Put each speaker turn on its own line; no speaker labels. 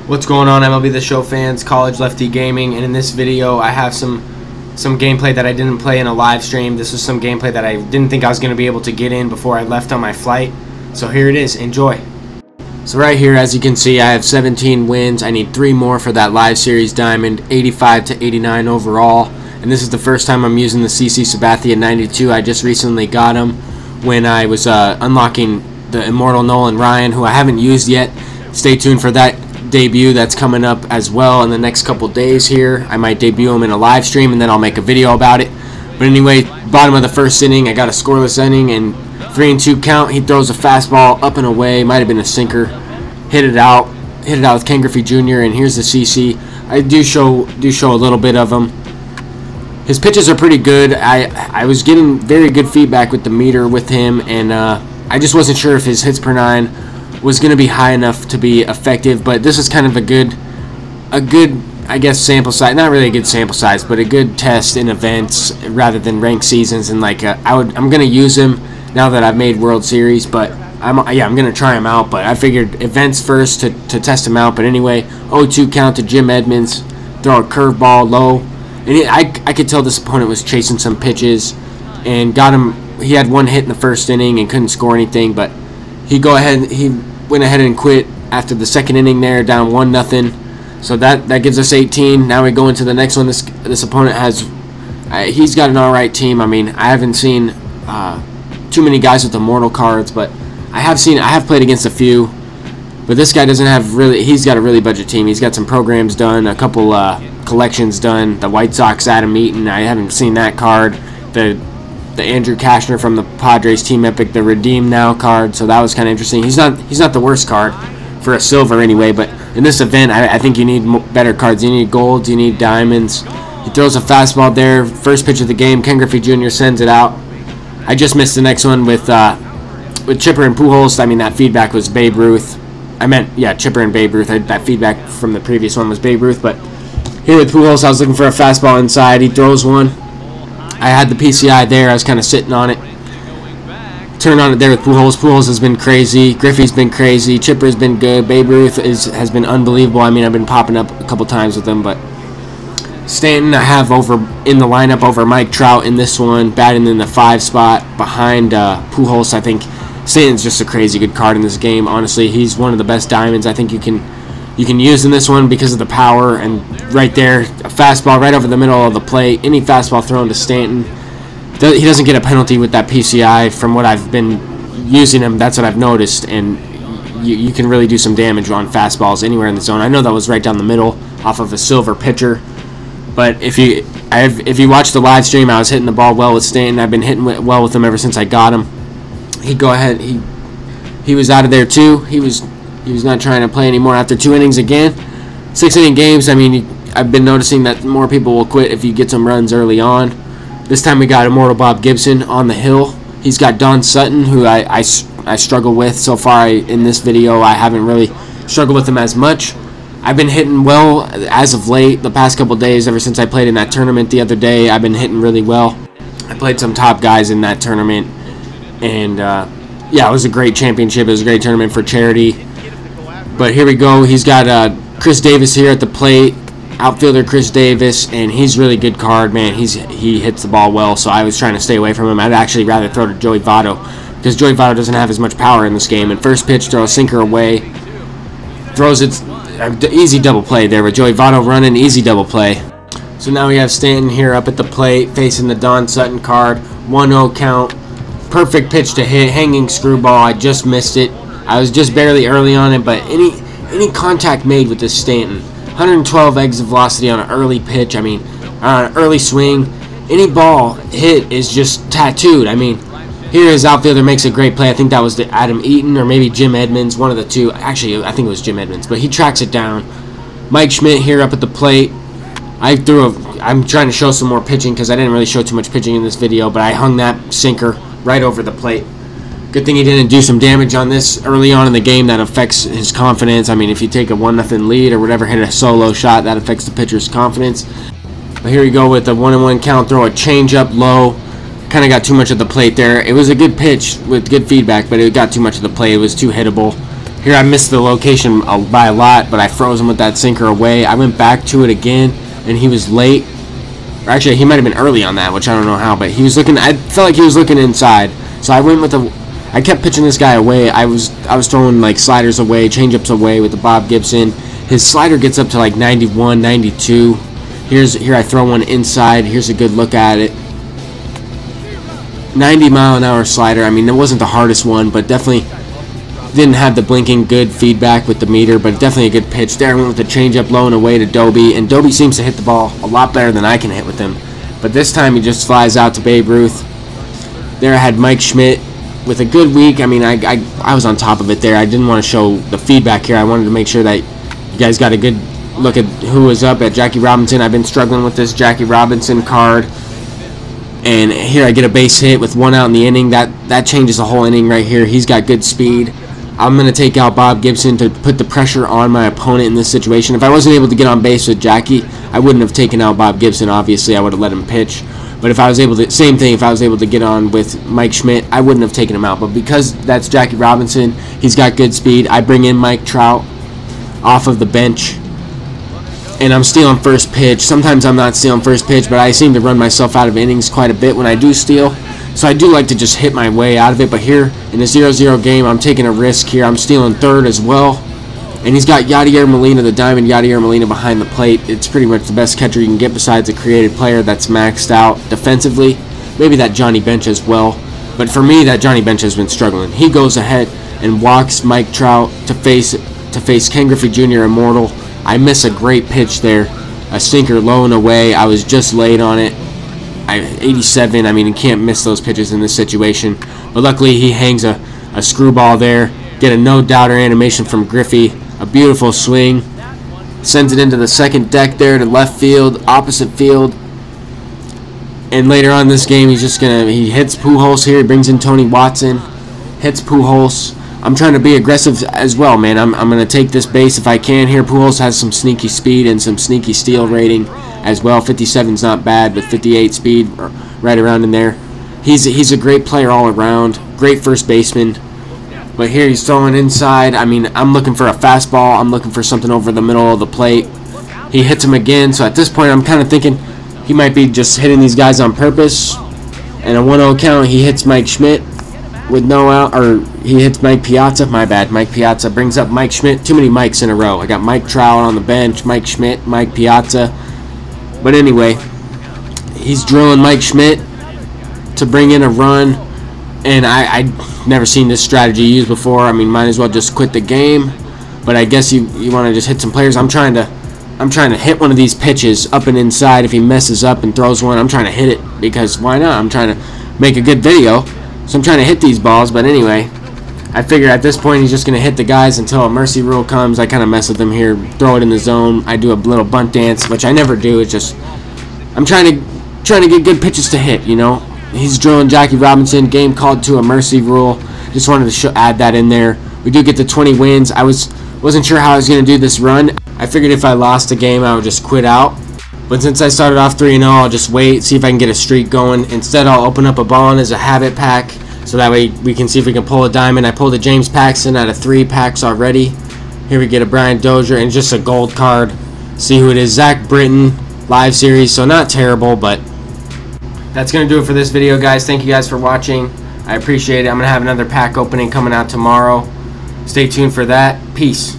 What's going on, MLB The Show fans, College Lefty Gaming, and in this video I have some gameplay that I didn't play in a live stream. This was some gameplay that I didn't think I was going to be able to get in before I left on my flight. So here it is, enjoy. So right here, as you can see, I have 17 wins. I need 3 more for that live series diamond, 85 to 89 overall. And this is the first time I'm using the CC Sabathia 92. I just recently got him when I was unlocking the Immortal Nolan Ryan, who I haven't used yet. Stay tuned for that debut that's coming up as well in the next couple days here. I might debut him in a live stream and then I'll make a video about it. But anyway, bottom of the first inning, I got a scoreless inning and 3-2 count. He throws a fastball up and away, might have been a sinker. Hit it out with Ken Griffey Jr. and here's the CC. I do show a little bit of him. His pitches are pretty good. I was getting very good feedback with the meter with him, and I just wasn't sure if his hits per 9 was going to be high enough to be effective, but this is kind of a good I guess sample size, not really a good sample size, but a good test in events rather than ranked seasons. And like I'm going to use him now that I've made World Series, but I'm going to try him out, but I figured events first to test him out. But anyway, 0-2 count to Jim Edmonds, throw a curveball low, and I could tell this opponent was chasing some pitches and got him. He had 1 hit in the first inning and couldn't score anything, but he went ahead and quit after the second inning there, down 1-0. So that gives us 18. Now we go into the next one. This opponent he's got an alright team. I mean, I haven't seen too many guys with Immortal cards, but I have played against a few. But this guy doesn't have really. He's got a really budget team. He's got some programs done, a couple collections done. The White Sox Adam Eaton, I haven't seen that card. The Andrew Kashner from the Padres Team Epic, the Redeem Now card, so that was kind of interesting. He's not the worst card for a silver anyway, but in this event, I think you need better cards. You need golds, you need diamonds. He throws a fastball there, first pitch of the game. Ken Griffey Jr. sends it out. I just missed the next one with Chipper and Pujols. I mean, that feedback was Babe Ruth. I meant, yeah, Chipper and Babe Ruth. That feedback from the previous one was Babe Ruth, but here with Pujols, I was looking for a fastball inside. He throws one. I had the PCI there. I was kind of sitting on it. Turned on it there with Pujols. Pujols has been crazy. Griffey's been crazy. Chipper's been good. Babe Ruth has been unbelievable. I mean, I've been popping up a couple times with him, but Stanton I have in the lineup over Mike Trout in this one, batting in the 5 spot behind Pujols. I think Stanton's just a crazy good card in this game. Honestly, he's one of the best diamonds I think you can use in this one because of the power. And right there, a fastball right over the middle of the plate. Any fastball thrown to Stanton, he doesn't get a penalty with that PCI. From what I've been using him, that's what I've noticed. And you can really do some damage on fastballs anywhere in the zone. I know that was right down the middle off of a silver pitcher. But if you watch the live stream, I was hitting the ball well with Stanton. I've been hitting well with him ever since I got him. He'd go ahead. He was out of there too. He was not trying to play anymore after 2 innings again. 6-inning games, I mean, I've been noticing that more people will quit if you get some runs early on. This time we got Immortal Bob Gibson on the hill. He's got Don Sutton, who I struggle with so far in this video. I haven't really struggled with him as much. I've been hitting well as of late, the past couple days, ever since I played in that tournament the other day. I've been hitting really well. I played some top guys in that tournament, and yeah, it was a great championship. It was a great tournament for charity. But here we go. He's got Chris Davis here at the plate, outfielder Chris Davis, and he's really good card, man. He hits the ball well, so I was trying to stay away from him. I'd actually rather throw to Joey Votto because Joey Votto doesn't have as much power in this game. And first pitch, throw a sinker away, throws it, easy double play there with Joey Votto running, easy double play. So now we have Stanton here up at the plate facing the Don Sutton card, 1-0 count, perfect pitch to hit, hanging screwball. I just missed it. I was just barely early on it, but any contact made with this Stanton, 112 exit velocity on an early pitch. I mean, on an early swing, any ball hit is just tattooed. I mean, here his outfielder makes a great play. I think that was the Adam Eaton or maybe Jim Edmonds, one of the two. Actually, I think it was Jim Edmonds, but he tracks it down. Mike Schmidt here up at the plate. I'm trying to show some more pitching because I didn't really show too much pitching in this video, but I hung that sinker right over the plate. Good thing he didn't do some damage on this early on in the game. That affects his confidence. I mean, if you take a 1-0 lead or whatever, hit a solo shot, that affects the pitcher's confidence. But here we go with the 1-1 count. Throw a changeup low. Kind of got too much of the plate there. It was a good pitch with good feedback, but it got too much of the plate. It was too hittable. Here I missed the location by a lot, but I froze him with that sinker away. I went back to it again, and he was late. Or actually, he might have been early on that, which I don't know how, but he was looking. I felt like he was looking inside, so I went with the. I kept pitching this guy away. I was throwing like sliders away, changeups away with the Bob Gibson. His slider gets up to like 91, 92. Here I throw one inside. Here's a good look at it. 90-mile-an-hour slider. I mean, it wasn't the hardest one, but definitely didn't have the blinking good feedback with the meter, but definitely a good pitch there. I went with the changeup low and away to Dobie, and Dobie seems to hit the ball a lot better than I can hit with him. But this time he just flies out to Babe Ruth. There I had Mike Schmidt with a good week. I mean, I was on top of it there. I didn't want to show the feedback here. I wanted to make sure that you guys got a good look at who was up at Jackie Robinson. I've been struggling with this Jackie Robinson card. And here I get a base hit with 1 out in the inning. That changes the whole inning right here. He's got good speed. I'm going to take out Bob Gibson to put the pressure on my opponent in this situation. If I wasn't able to get on base with Jackie, I wouldn't have taken out Bob Gibson. Obviously, I would have let him pitch. But if I was able to, same thing, if I was able to get on with Mike Schmidt, I wouldn't have taken him out. But because that's Jackie Robinson, he's got good speed, I bring in Mike Trout off of the bench. And I'm stealing first pitch. Sometimes I'm not stealing first pitch, but I seem to run myself out of innings quite a bit when I do steal. So I do like to just hit my way out of it. But here, in a 0-0 game, I'm taking a risk here. I'm stealing third as well. And he's got Yadier Molina, the diamond Yadier Molina, behind the plate. It's pretty much the best catcher you can get besides a creative player that's maxed out defensively. Maybe that Johnny Bench as well. But for me, that Johnny Bench has been struggling. He goes ahead and walks Mike Trout to face Ken Griffey Jr. Immortal. I miss a great pitch there, a sinker low and away. I was just late on it. 87, I mean, you can't miss those pitches in this situation. But luckily, he hangs a screwball there. Get a no-doubter animation from Griffey. A beautiful swing. Sends it into the second deck there to left field, opposite field. And later on in this game, he hits Pujols here. He brings in Tony Watson. Hits Pujols. I'm trying to be aggressive as well, man. I'm going to take this base if I can here. Pujols has some sneaky speed and some sneaky steal rating as well. 57's not bad, but 58 speed right around in there. He's a great player all around. Great first baseman. But here he's throwing inside. I mean, I'm looking for a fastball. I'm looking for something over the middle of the plate. He hits him again. So at this point, I'm kind of thinking he might be just hitting these guys on purpose. And a 1-0 count, he hits Mike Schmidt with no out, or he hits Mike Piazza. My bad. Mike Piazza brings up Mike Schmidt. Too many Mikes in a row. I got Mike Trout on the bench, Mike Schmidt, Mike Piazza. But anyway, he's drilling Mike Schmidt to bring in a run. And I've never seen this strategy used before. I mean, might as well just quit the game. But I guess you want to just hit some players. I'm trying to hit one of these pitches up and inside. If he messes up and throws one, I'm trying to hit it because why not? I'm trying to make a good video. So I'm trying to hit these balls, but anyway, I figure at this point he's just going to hit the guys until a mercy rule comes. I kind of mess with them here, throw it in the zone. I do a little bunt dance, which I never do. It's just I'm trying to get good pitches to hit, you know. He's drilling Jackie Robinson, game called to a mercy rule. Just wanted to add that in there. We do get the 20 wins. I wasn't sure how I was going to do this run. I figured if I lost a game, I would just quit out. But since I started off 3-0, I'll just wait, see if I can get a streak going. Instead, I'll open up a bond as a habit pack, so that way we can see if we can pull a diamond. I pulled a James Paxton out of 3 packs already. Here we get a Brian Dozier and just a gold card. See who it is. Zach Britton, live series, so not terrible, but that's going to do it for this video, guys. Thank you guys for watching. I appreciate it. I'm going to have another pack opening coming out tomorrow. Stay tuned for that. Peace.